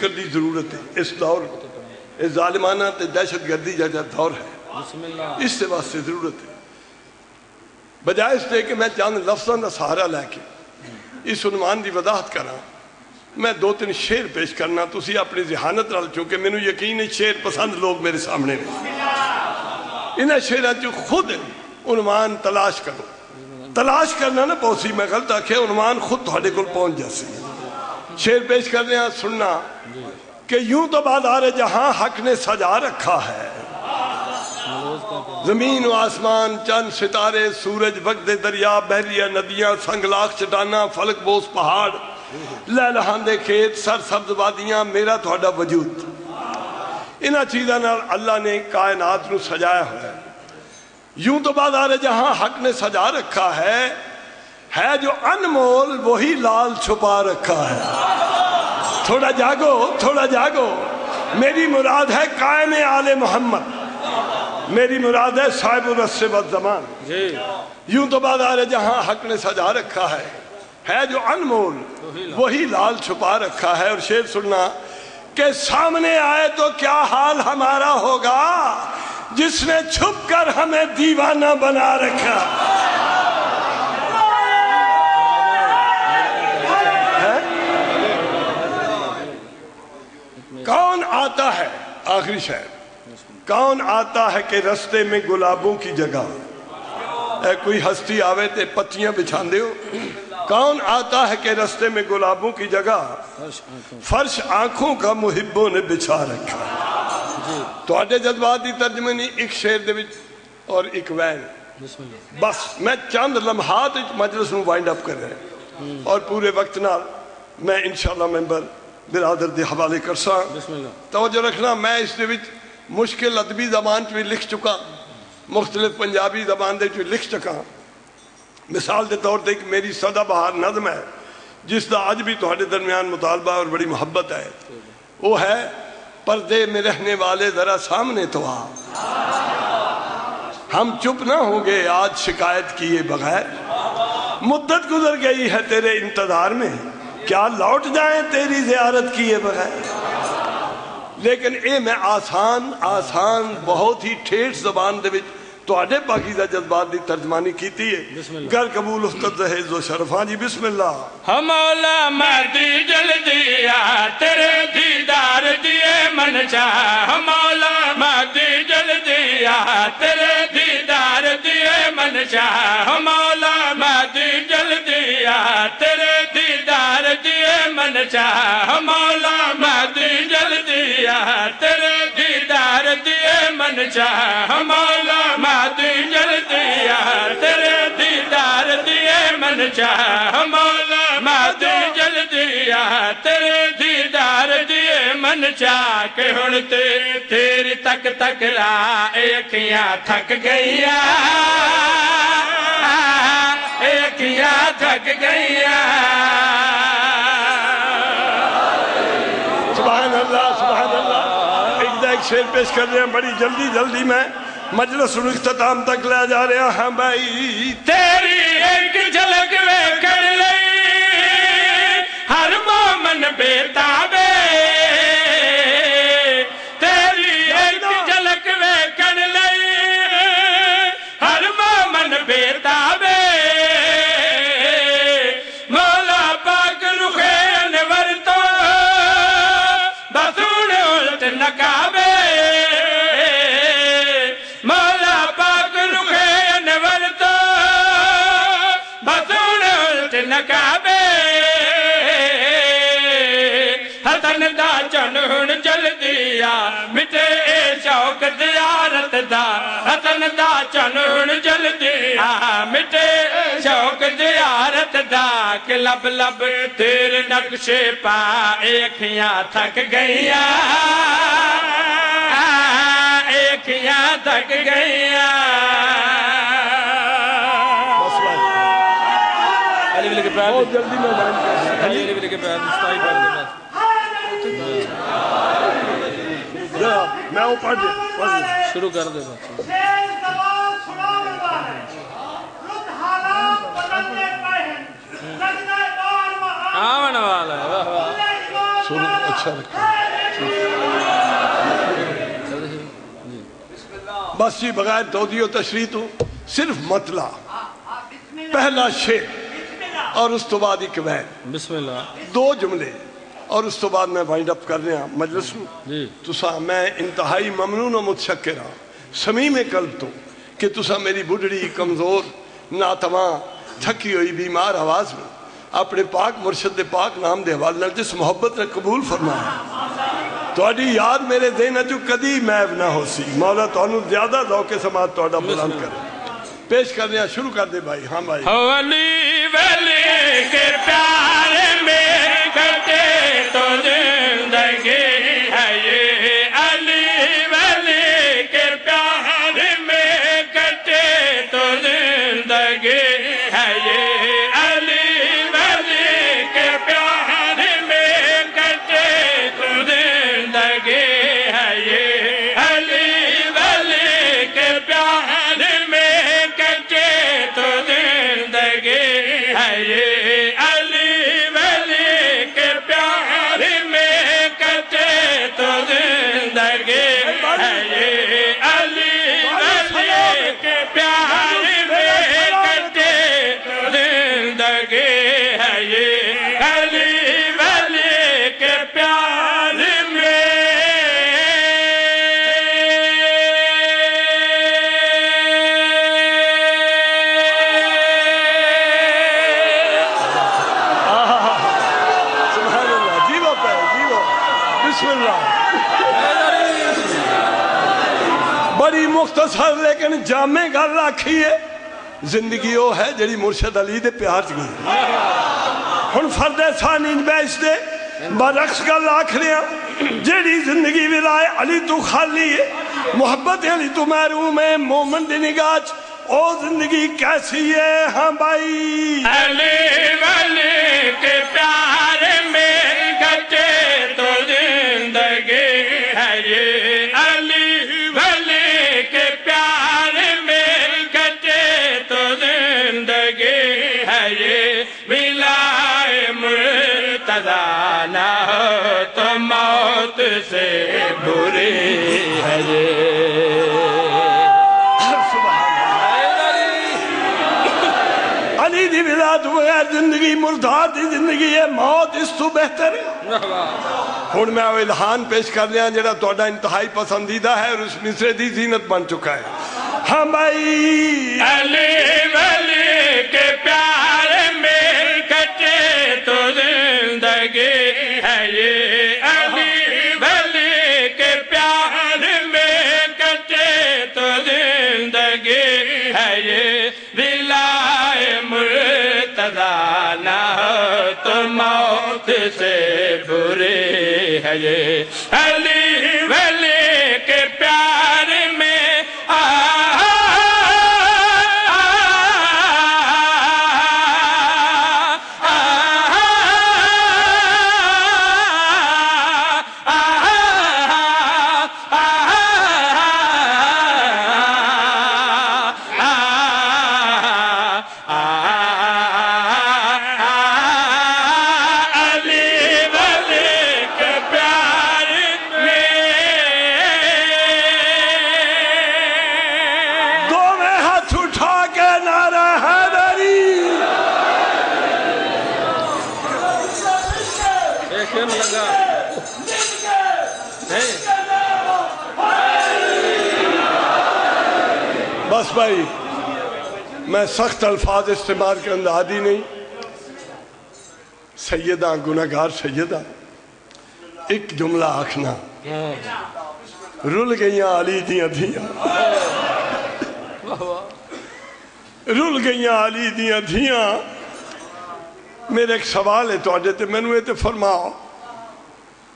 فکر دی ضرورت ہے اس دور اس ظالمانہ تے دہشت گردی جا دور ہے اس سے واسطے ضرورت ہے بجائے اس دے کہ میں چند لفظاں دا سہارا لے کے اس عنوان دی وضاحت کراں میں دو تین شعر پیش کرنا تسی اپنی ذہانت نال چونکہ مینوں یقین ہے شعر پسند لوگ میرے سامنے انہاں شعراں چ خود عنوان تلاش کرو تلاش کرنا نہ پوسی میں غلط آکھے عنوان خود تھوڑے کول پہنچ جاسی شعر پیش کر رہے ہیں سننا کہ یوں تو بازار جہاں حق نے سجا رکھا ہے زمین و آسمان چند ستارے سورج وقت دریا بحریہ ندیاں سنگلاخ چٹانا فلک بوس پہاڑ لہلہاندے کھیت سر سبز وادیاں میرا تھوڑا وجود انہاں چیزاں نال اللہ نے کائنات نو سجایا ہوا ہے یوں تو بازار جہاں حق نے سجا رکھا ہے جو انمول وہی لال چھپا رکھا ہے تھوڑا جاگو میری مراد ہے قائم آل محمد میری مراد ہے صاحب الرس والزمان یوں تو بازار جہاں حق نے سجا رکھا ہے جو انمول وہی لال چھپا رکھا ہے اور شعر سننا کہ سامنے آئے تو کیا حال ہمارا ہوگا جس نے چھپ کر ہمیں دیوانہ بنا رکھا کون آتا ہے آخری شعر کون آتا ہے کہ رستے میں گلابوں کی جگہ کوئی ہستی آوے تے پتیاں بچھان دے ہو کون آتا ہے کہ رستے میں گلابوں کی جگہ فرش آنکھوں کا محبوں نے بچھا رکھا تو آٹے جذباتی ترجمہ نہیں ایک شعر دے وچ اور ایک وین بس میں چند لمحات مجلس نو وائنڈ اپ کر رہے ہیں اور پورے وقت نال میں انشاءاللہ ممبر برادر دے حوالے کرساں توجہ رکھنا میں اس دے وچ مشکل ادبی زبان بھی لکھ چکا مختلف پنجابی زبان دے لکھ چکا مثال دے طور ایک میری سدا بہار نظم ہے جس دا آج بھی تہاڈے درمیان مطالبہ اور بڑی محبت ہے وہ ہے پردے میں رہنے والے ذرا سامنے تو آ ہم چپ نہ ہوں گے آج شکایت کیے بغیر مدت گزر گئی ہے تیرے انتظار میں کیا لوٹ جائیں تیری زیارت کیے بغیر لیکن اے میں آسان بہت ہی ٹھیٹ زبان دے وچ تو آڈے پاکیزہ جذبات دی ترجمانی کیتی ہے گر قبول اختت زہیز و شرفان جی بسم اللہ مولا مہدی جلدی آ تیرے دیدار دیے من چاہ مولا مہدی جلدی آ تیرے دیدار دیے من چاہ مولا مہدی جلدی آ تیرے دیدار دیے من چاہ مولا مہدی جلدی آ تیرے دیدار دیے من چاہ مولا مہدی جلدی آ تیرے دیدار دیے من چاہ مولا مہدی جلدی آ تیرے دیدار دیے من چاہ کہ ہن تیری تک تک اکھیاں تھک گئیاں اکھیاں تھک گئیاں سبحان اللہ ایک شعر پیش کر رہے ہیں بڑی جلدی میں مجلس اختتام تک لے جا رہے ہیں بھائی تیری ایک جھلک ویکھن لئی ہر مومن بیتابے تیری ایک جھلک ویکھن لئی ہر مومن بیتابے مولا پاک رخ انور تو بسون الٹ نقابے نقابے حسن دا چنہن جلدی آ مٹے شوق زیارت دا حسن دا چنہن جلدی آ مٹے شوق زیارت دا کہ لب لب تیرے نقشے پا اکھیاں تھک گئیاں اکھیاں تھک گئیاں بہت جلدی میں میں وہ پڑھ دے شروع کر دے آمن والا ہے بس جی بغیر توضیح و تشریح تو صرف مطلع پہلا شعر اور اس تو بعد ایک وین بسم اللہ 2 جملے اور اس تو بعد میں وائنڈ اپ کر رہا مجلس نو تسا میں انتہائی ممنون و متشکر ہاں سمیم قلب تو کہ تسا میری بڑھڑی کمزور ناتواں تھکی ہوئی بیمار آواز میں اپنے پاک مرشد پاک نام دے حوالے جس محبت نے قبول فرمایا تواڈی یاد میرے ذہن چ کدی محو نہ ہو سی مولا تانوں زیادہ ذوق سماعت تہاڈا بلند کرے پیش کر رہے ہیں شروع کر دے بھائی ہاں بھائی ولی ولی کے پیار میں کٹے تو زندگی ہے یہ علی ولی کے پیار میں کٹے تو زندگی ہے یہ علی ولی کے پیار میں کٹے تو زندگی ہے یہ علی ولی کے پیار میں کٹے تو زندگی ہے یہ علی ولی کے پیار میں کٹے تو زندگی ہے یہ علی ولی کے پیار میں کٹے تو زندگی ہے یہ علی ولی کے پیار میں سبحان اللہ جیو پہ جیو بسم اللہ بڑی مختصر لیکن جامع گل آکھی ہے زندگی وہ ہے جڑی مرشد علی دے پیار چ گئی ہن فرد ثانی بیچ دے برعکس گل آکھ رہے ہیں جڑی زندگی ولائے علی تو خالی ہے محبت علی تو محروم ہے مومن دی نگاہ چ او زندگی کیسی ہے ہاں بھائی علی ولی کے پیار میں کٹے تو زندگی ہے یہ علی ولی کے پیار میں کٹے تو زندگی ہے یہ ولائے مرتضیٰ نہ ہو تو موت سے بری ہے یہ علی دی ولایت بغیر زندگی مردار دی زندگی ہے موت اس تو بہتر ہے ہن میں وہ الہان پیش کر لیا جڑا تہاڈا انتہائی پسندیدہ ہے اور اس مصرے دی زینت بن چکا ہے ہاں بھائی علی ولی کے پیار میں کٹے تو زندگی ہے یہ علی ولی کے پیار میں کٹے تو زندگی ہے یہ ولائے مرتضیٰ نہ ہو تو موت سے بری ہے یہ علی ولی کے پیار میں بس بھائی میں سخت الفاظ استعمال کے اندر عادی نہیں سیدہ گناہگار سیدہ ایک جملہ آکھنا رل گئیاں علی دیاں دھیاں رل گئیاں علی دیاں دھیاں میرے ایک سوال ہے تو آجے تے میں نے فرماؤ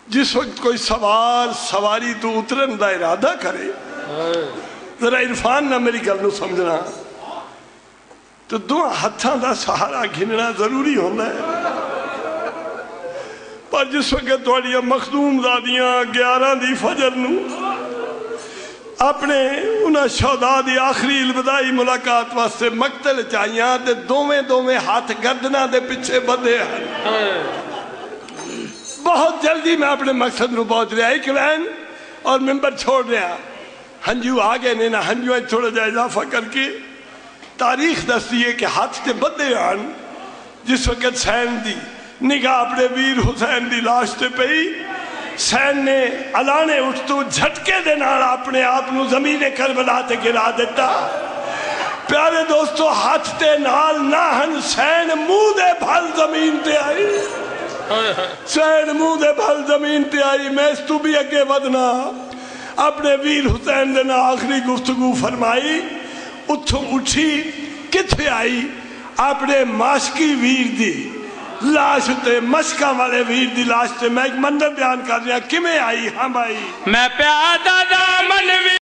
جس وقت کوئی سواری تو اترن دا ارادہ کرے ذرا عرفان نہ میری گل نو سمجھنا تو دو ہتھاں دا سہارا گھننا ضروری ہونا ہے پر جس وقت توڑیاں مخدوم دادیاں 11 دی فجر نو اپنے انہاں شہداء دی آخری الوداعی ملاقات واسطے مقتل چاہیاں تے دوویں ہاتھ گردنا دے پیچھے بدھے ہیں بہت جلدی میں اپنے مقصد نو پہنچ رہا ایک وین اور ممبر چھوڑ رہا ہنجو آگے نے نا ہنجو تھوڑا جا اضافہ کر کے تاریخ دستی ہے کہ ہاتھ تے بدے آن جس وقت سین دی نگاہ اپنے ویر حسین دی لاش تے پئی سین نے علانے اٹھ تو جھٹکے دے نال اپنے آپ نو زمین کربلا تے گرا دیتا پیارے دوستو ہاتھ تے نال ناہن سین منہ دے بھل زمین تے آئی سین منہ دے بھل زمین تے آئی میں اس تو بھی اگے ودنا اپنے ویر حسین دے نا آخری گفتگو فرمائی اتھوں اٹھی کتھے آئی اپنے ماشکی ویر دی لاش تے مشکا والے ویر دی لاش تے میں ایک منظر بیان کر رہا کمیں آئی ہم آئی میں پیادہ دامن